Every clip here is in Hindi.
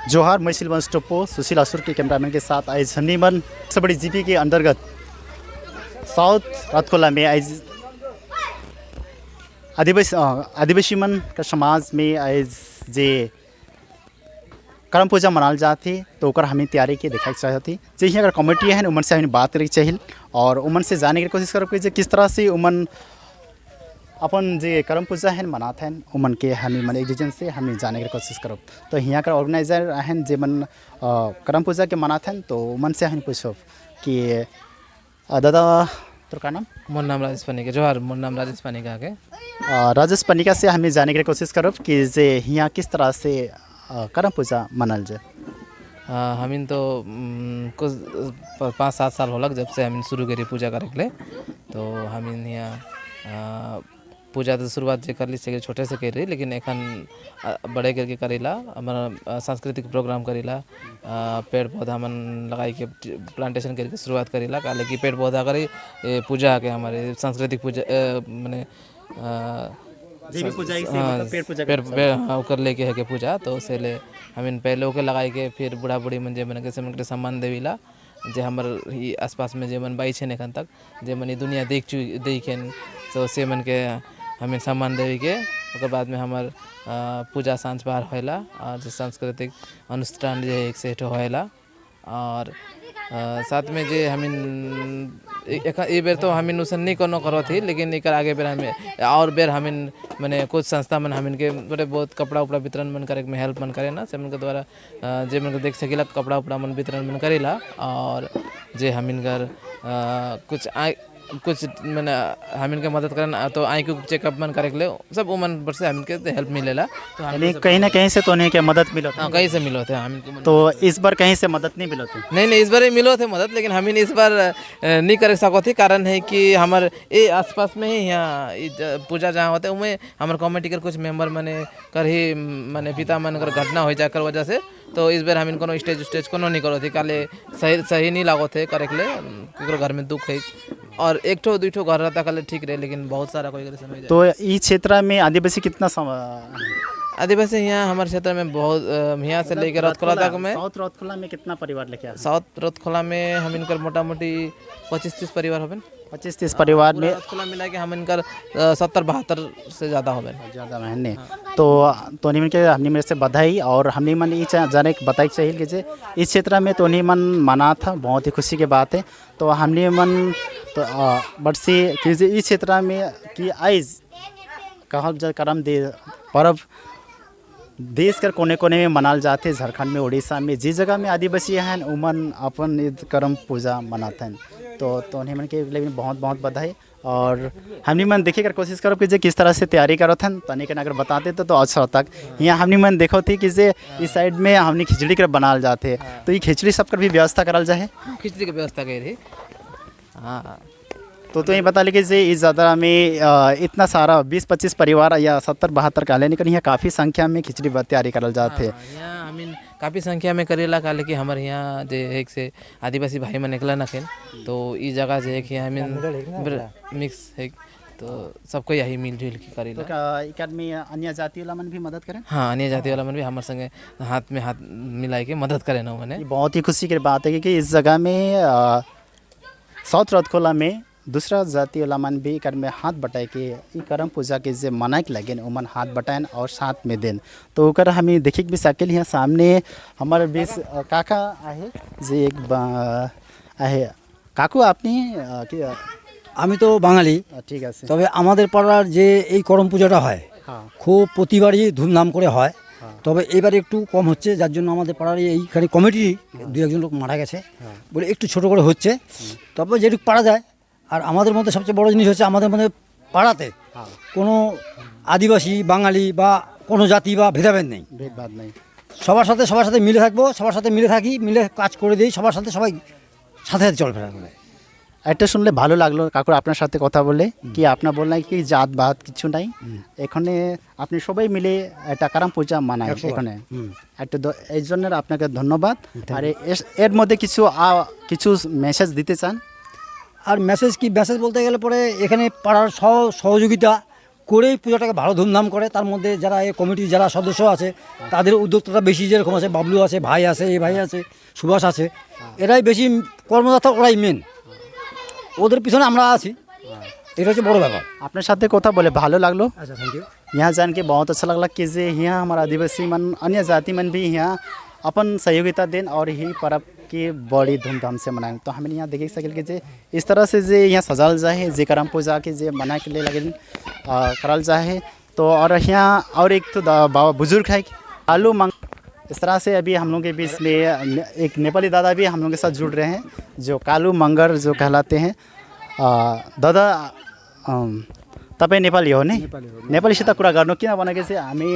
जोहार, मैं सिलवंश टोप्पो सुशील असुर के कैमरामैन के साथ आज हनीमन सबसे बड़ी जीपी के अंतर्गत साउथ रातखोला में आज आदिवासी मन का समाज में आज जे करम पूजा मनाल जाती तो ओकर हमें तैयारी के देखा चाहती जे अगर कमेटी है उमन से हमें बात करें चाहिए और उमन से जाने की कोशिश करो कि किस तरह से उमन अपन जे करम पूजा है मनाते हैं उमन के हमें मन एक दूसरे से हमें जाने की कोशिश करो। तो यहाँ का ऑर्गेनाइजर हैं जे मन करम पूजा के मनाते हैं तो उमन से हमें पूछो कि दादा तो का नाम? मोर नाम राजेश पनिका। जोहार, मोर नाम राजेश पनिका के। राजेश पनिका से हमें जाने की कोशिश करो कि जे यहाँ किस तरह से करम पूजा मनाल जाए। हमिन तो कुछ 5-7 साल होलक जब से हमिन शुरू करी पूजा करे के लिए। तो हमिन यहाँ पूजा तो शुरुआत जे कर ली से छोटे से कर रही, लेकिन एखन बड़े करके करेला हमारा सांस्कृतिक प्रोग्राम करेला, पेड़ पौधा मन लगाई के प्लांटेशन करके शुरुआत करेला। काले कि पेड़ पौधा करी पूजा के हमारे सांस्कृतिक पूजा मैंने कर लेके है के पूजा। तो उसे ले हमिन पहले ओके लगाई के फिर बूढ़ा बूढ़ी मन जे मन के मन के सम्मान देविला जे हमर ही आसपास में जे मन बाई छे एखन तक जे मन दुनिया देखें तो से मन के हमें सम्मान देवी के ओकर बाद में हमार पूजा सांझ बार होएला और जो सांस्कृतिक अनुष्ठान जे एक से होएला। और साथ में जे हमिन ए बेर तो हमिन उसन नहीं कोनो करो थी, लेकिन एक आगे बेर हमें और बेर हमिन मैंने कुछ संस्था मन हमिन के बड़े बहुत कपड़ा उपड़ा वितरण मन करे में हेल्प मन करे ना से मन के द्वारा जे मन के देख सकेला कपड़ा उपड़ा मन वितरण मन करेला। और जे हमिन कर कुछ मैंने हमिन के मदद करना तो आई को चेकअप मन करे के लिए सब उमन पर से हमिन के हेल्प मिलेला। तो यानी कहीं ना कहीं से तो नहीं के मदद मिलो। हाँ, कहीं से मिलो थे हमिन को। तो इस बार कहीं से मदद नहीं मिलो थे? नहीं इस बार ही मिलो थे मदद, लेकिन हमिन इस बार नहीं कर सको थे। कारण है कि हमारे ये आसपास में ही यहाँ पूजा जहाँ होते हैं उनमें हमारे कमेटी के कुछ मेंबर मने कर ही मैंने पिता मन कर घटना हो जाकर वजह से। तो इस बार हमिन कोनो स्टेज कोनो नहीं करो थे काले सही नहीं लागो थे करे के लिए घर में दुख है और एक ठो दो ठो घर रहता कल ठीक रहे, लेकिन बहुत सारा कोई समय। तो इस क्षेत्र में आदिवासी कितना आदिवासी यहाँ हमारे क्षेत्र में बहुत यहाँ से लेकर रतखोला तक में। साउथ रतखोला में कितना परिवार लेके आए? साउथ रतखोला में हम इनकर मोटा मोटी 25-30 परिवार होबे। 25-30 परिवार में रतखोला मिला के हम इनकर 70-72 से ज़्यादा होबे। ज़्यादा महने तो नहीं मन के हमने मेरे से बधाई। और हमने मन ये जाने बताई चाहिए कि जे इस क्षेत्र में तो नहीं मन मना था, बहुत ही खुशी की बात है। तो हमने मन तो बरसी कि इस क्षेत्र में कि आइज कहा करम दे पर्व देश कर कोने कोने में मनाल जाते, झारखंड में उड़ीसा में जिस जगह में आदिवासी हैं उमन अपन करम पूजा मनाते हैं। तो उन्हें मन के लिए बहुत बहुत बधाई। और हमने मन देखे कर कोशिश करो कि जे किस तरह से तैयारी करो थे तने के अगर बताते तो अच्छा होता। यहाँ हमने मन देखो थी कि जे इस साइड में हमने खिचड़ी कर बनाल जाते तो ये खिचड़ी सब कर भी व्यवस्था करल जाए। खिचड़ी की व्यवस्था करी। हाँ तो ये बता लीजिए जे इस ज़्यादा में इतना सारा 20-25 परिवार या 70-72 काले निकल यहाँ काफ़ी संख्या में खिचड़ी तैयारी करल जाते हैं। यहाँ हमीन काफ़ी संख्या में करेला काले कि हमारे यहाँ जो एक से आदिवासी भाई में निकला नखेन तो इस जगह से एक हमीन मिक्स है तो सबको यही मिलजुल के करेला। तो में अन्य जाति वाला मन भी मदद करें? हाँ, अन्य जाति वाला मन भी हमारे संगे हाथ में हाथ मिला के मदद करें ना मैंने। बहुत ही खुशी की बात है कि इस जगह में साउथ रतखोला में दूसरा जाति वाला मन भी कर में हाथ बटाए के करम पूजा के जे मनाए के लगे उमन हाथ बटाएन और साथ में देन। तो ओकर हमें देखे भी सकेल यहाँ सामने हमारे बीच काका आहे जे एक आहे काकू आपनी আমি তো বাঙালি, ঠিক আছে। তবে আমাদের পাড়ার যে এই করম পূজাটা হয় খুব প্রতিবারই ধুমধাম করে হয়। তবে এবারে একটু কম হচ্ছে, যার জন্য আমাদের পাড়ার এইখানে কমিটি দু একজন লোক মারা গেছে বলে একটু ছোট করে হচ্ছে। তবে যেটুকু পারা যায়। আর আমাদের মধ্যে সবচেয়ে বড় জিনিস হচ্ছে আমাদের মধ্যে পাড়াতে কোনো আদিবাসী বাঙালি বা কোনো জাতি বা ভেদাভেদ নেই, ভেদভাব নেই। সবার সাথে মিলে থাকবো, সবার সাথে মিলে থাকি, মিলে কাজ করে দিই, সবার সাথে সবাই সাথে সাথে চলফেরা করে। এটা শুনলে ভালো লাগলো কাকুর আপনার সাথে কথা বলে কি আপনার বললেন কি জাত বাত কিছু নাই, এখানে আপনি সবাই মিলে একটা কারাম পূজা মানায় এখানে একটা এই জন্য আপনাকে ধন্যবাদ। আর এর মধ্যে কিছু মেসেজ দিতে চান? আর মেসেজ বলতে গেলে পরে এখানে পাড়ার সহযোগিতা করেই পূজাটাকে ভালো ধুমধাম করে। তার মধ্যে যারা এই কমিটির যারা সদস্য আছে তাদের উদ্যোক্তাটা বেশি, যেরকম আছে বাবলু আছে, ভাই আছে, এই ভাই আছে, সুভাষ আছে, এরাই বেশি কর্মদাতা, ওরাই মেন, ওদের পিছনে আমরা আছি, এটা হচ্ছে বড় ব্যাপার। আপনার সাথে কথা বলে ভালো লাগলো। আচ্ছা, থ্যাংক इउ। यहाँ जान के बहुत अच्छा लगला कि जे यहाँ हमारा आदिवासी मन अन्य जाति मन भी यहाँ अपन सहयोगिता देन और ही पर्व के बड़ी धूमधाम से मनाएं। तो हमें यहाँ देख सकें कि जे इस तरह से जे यहाँ सजाल जाए, जे करम पूजा के जे मना के लिए लगे करल जाए। तो और यहाँ और एक तो बाबा बुजुर्ग है आलू मंग, इस तरह से अभी हम लोग के बीच में एक नेपाली दादा भी हम लोग के साथ जुड़ रहे हैं जो कालू मंगर जो कहलाते हैं। दादा तपाईँ नेपाली हो नि? नेपालीसित कुरा गर्नु, किनभने चाहिँ हामी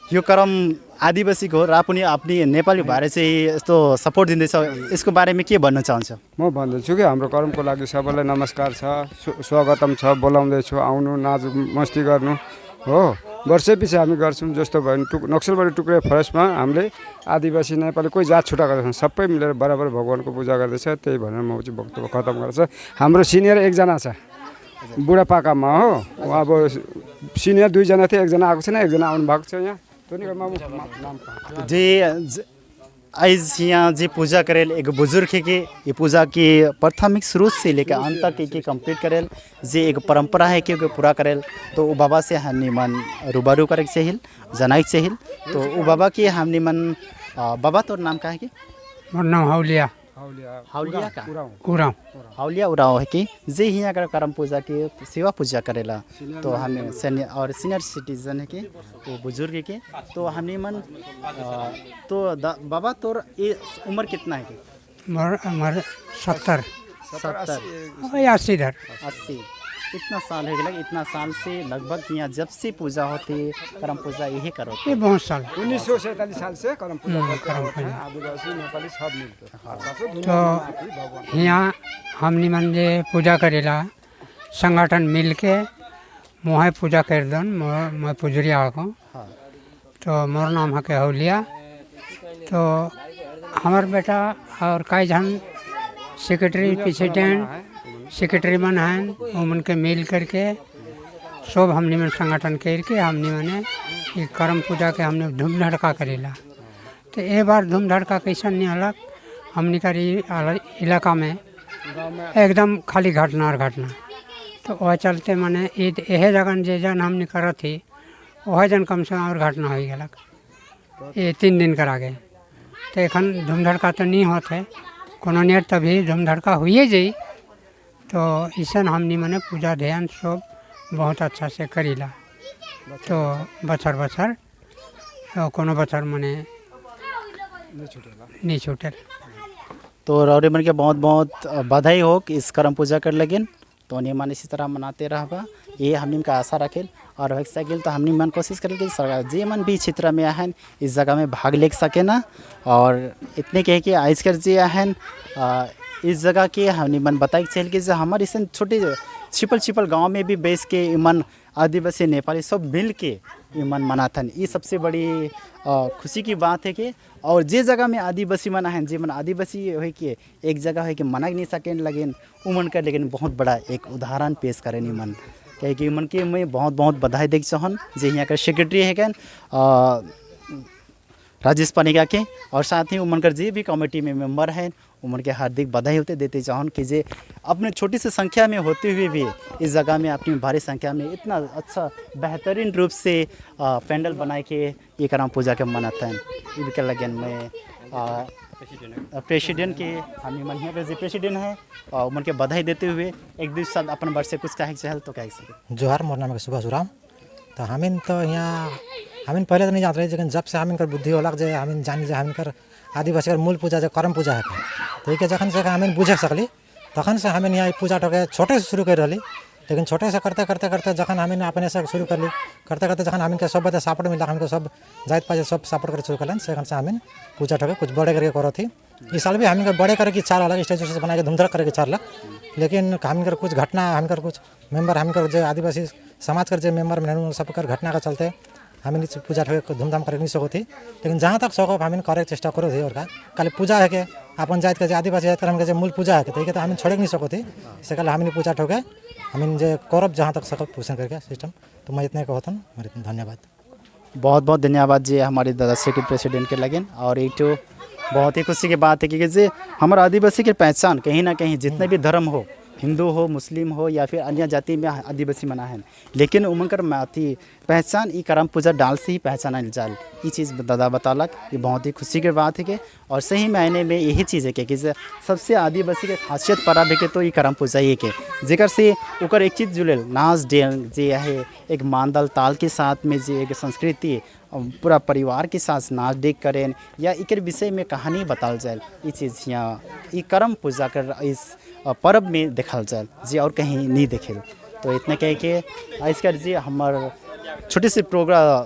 यो क्रम आदिवासीको हो र पनि आफ्नै नेपाली भएर चाहिँ यस्तो सपोर्ट दिँदैछ, यसको बारेमा के भन्न चाहन्छ? म भन्दैछु कि हाम्रो कर्मको लागि सबैलाई नमस्कार छ, स्वागतम छ, बोलाउँदैछु, आउनु, नाच मस्ती गर्नु हो। वर्षैपछि हामी गर्छौँ। जस्तो भयो नक्सलबारी टुक्रे फरेस्टमा हामीले आदिवासी नेपाली कोही जात छुट्टा गर्दैछौँ, सबै मिलेर बराबर भगवान्को पूजा गर्दैछ। त्यही भनेर म चाहिँ वक्तव्य खतम गर्छ। हाम्रो सिनियर एकजना छ बुढापाकामा हो, अब सिनियर 2 जना थियो, एकजना आएको छैन, एकजना आउनु भएको छ यहाँ। जी आज यहाँ जी पूजा करेल एक बुजुर्ग है कि ये पूजा की प्राथमिक शुरू से लेकर अंत तक एक कंप्लीट करेल, जे एक परंपरा है कि पूरा करेल। तो वो बाबा से हमने मन रूबरू करे चाहिए, जनाई चाहिए। तो वो बाबा की हमने मन बाबा तो नाम का है कि मोर नाम हाउलिया हाउलिया का उराव हाउलिया उराव है कि जे यहाँ का करम पूजा की सेवा पूजा करेला। तो हमें और सीनियर सिटीजन है कि वो बुजुर्ग है कि तो हमने मन तो बाबा तोर ये उम्र कितना है कि मोर 70 80 धर 80 इतना साल है कि इतना साल से लगभग यहाँ जब से पूजा होती करम पूजा यही करो ये बहुत साल 1947 साल से करम पूजा करम पूजा आदिवासी नेपाली सब मिलके तो यहाँ हमनी मन जे पूजा करेला संगठन मिल के मोहे पूजा कर दन। मैं पुजरिया आको तो मोर नाम है के हौलिया। तो हमार बेटा और कई जन सेक्रेटरी प्रेसिडेंट सेक्रेटरी मन हैं, वो मन के मिल करके सब हमने मन संगठन करके हमने मने ये करम पूजा के हमने धूम धड़का करेला। तो ये बार धूम धड़का कैसा नहीं अलग हमने का इलाका में एकदम खाली घटना और घटना। तो वह चलते मने यह जगह जे जन हमने करा थी वह जन कम से कम और घटना हो गलक ये 3 दिन करा गए। तो एखन धूम धड़का तो नहीं होते कोनो नेर तभी धूम धड़का हुए जाई। तो ऐसा हमने मने पूजा ध्यान सब बहुत अच्छा से करीला। तो बछर बछर कोनो बछर मने नहीं छूटे। तो रौरे मन के बहुत बहुत बधाई हो कि इस करम पूजा कर लगिन। तो उन्हें मन इसी तरह मनाते रहबा, ये हमने का आशा रखेल। और हो सकेल तो हमने मन कोशिश करेल कि सरकार जे मन भी क्षेत्र में आहन इस जगह में भाग ले सके ना। और इतने कहे कि आजकल जे आहन इस जगह के हमने मन बताए चाहिए कि हमारे इस छोटे छिपल गांव में भी बेस के इमन आदिवासी नेपाली सब मिल के इमन मनाथन। ये सबसे बड़ी खुशी की बात है कि और जे जगह में आदिवासी मन हैं जे मन आदिवासी है कि एक जगह है कि मना नहीं सकें लगिन उमन कर, लेकिन बहुत बड़ा एक उदाहरण पेश करें मन कहे कि मन के मैं बहुत बहुत बधाई देख चाहन जे यहाँ का सेक्रेटरी है क्या राजेश पानिका के, और साथ ही उमन कर जे भी कमेटी में मेंबर हैं उमन के हार्दिक बधाई होते देते चाहन कि जे अपने छोटी सी संख्या में होते हुए भी इस जगह में अपनी भारी संख्या में इतना अच्छा बेहतरीन रूप से पेंडल बनाए के ये करम पूजा के मनाते हैं। इनके लगन में प्रेसिडेंट के हम मन यहाँ पे प्रेसिडेंट है और उमन के बधाई देते हुए एक दूसरे साथ अपन वर्ष से कुछ कहे चहल तो कह सके। जोहार, मोर नाम है सुभाष उराम। तो हमिन तो यहाँ हमिन पहले तो नहीं जानते रहे, लेकिन जब से हमिन कर बुद्धि होलक जे हमिन जानी जे हमिन कर आदिवासी मूल पूजा जो करम पूजा है तो ये जखन से हमें बुझे सकली तखन से हमें यहाँ पूजा टके छोटे से शुरू कर रही। लेकिन छोटे से करते करते करते जखन हमें अपने से शुरू कर ली करते करते जखन हमें सब बता सपोर्ट मिला हमको सब जात पात सब सपोर्ट कर शुरू कर से से हमें पूजा टके कुछ बड़े करके करो थी। इस साल भी हमें बड़े करके 4 अलग स्टेज से बना के धूमधाम करके 4 लाख। लेकिन हमें कुछ घटना हमें कुछ मेम्बर हमें जो आदिवासी समाज कर जो मेम्बर में सब कर घटना का चलते हमें पूजा ठगे धूमधाम कर नहीं सको थी। लेकिन जहाँ तक सको हमें करे चेष्टा करो थी। और का खाली पूजा है के अपन जात के आदिवासी जात कर हमें मूल पूजा है तो हमें छोड़े नहीं सको थी से कल हमें पूजा ठगे हमें जो करब जहाँ तक सकब पोषण करके सिस्टम। तो मैं इतने कहता हूँ, मेरे धन्यवाद। बहुत बहुत धन्यवाद जी हमारे दादा के प्रेसिडेंट के लगन। और एक तो बहुत ही खुशी की बात है कि जे हमारे आदिवासी की पहचान कहीं ना कहीं जितने भी धर्म हो, हिंदू हो, मुस्लिम हो या फिर अन्य जाति में आदिवासी मना है, लेकिन उमंकर माती पहचान ई करम पूजा डाल से ही पहचान जाल। ये चीज़ दादा बतालक, ये बहुत ही खुशी की बात है कि और सही मायने में यही चीज़ है कि सबसे आदिवासी के खासियत पर्व है कि तो ये करम पूजा ही के जिक्र से उकर एक चीज़ जुड़े नाच डेंग जे है एक मांदल ताल के साथ में जे एक संस्कृति पूरा परिवार के साथ नाच देख करें या एक विषय में कहानी बताल जाए। ये चीज़ यहाँ ये करम पूजा कर इस पर्व में देखल जाए जी और कहीं नहीं देखे। तो इतने कह के इसका जी हमारे छोटे से प्रोग्राम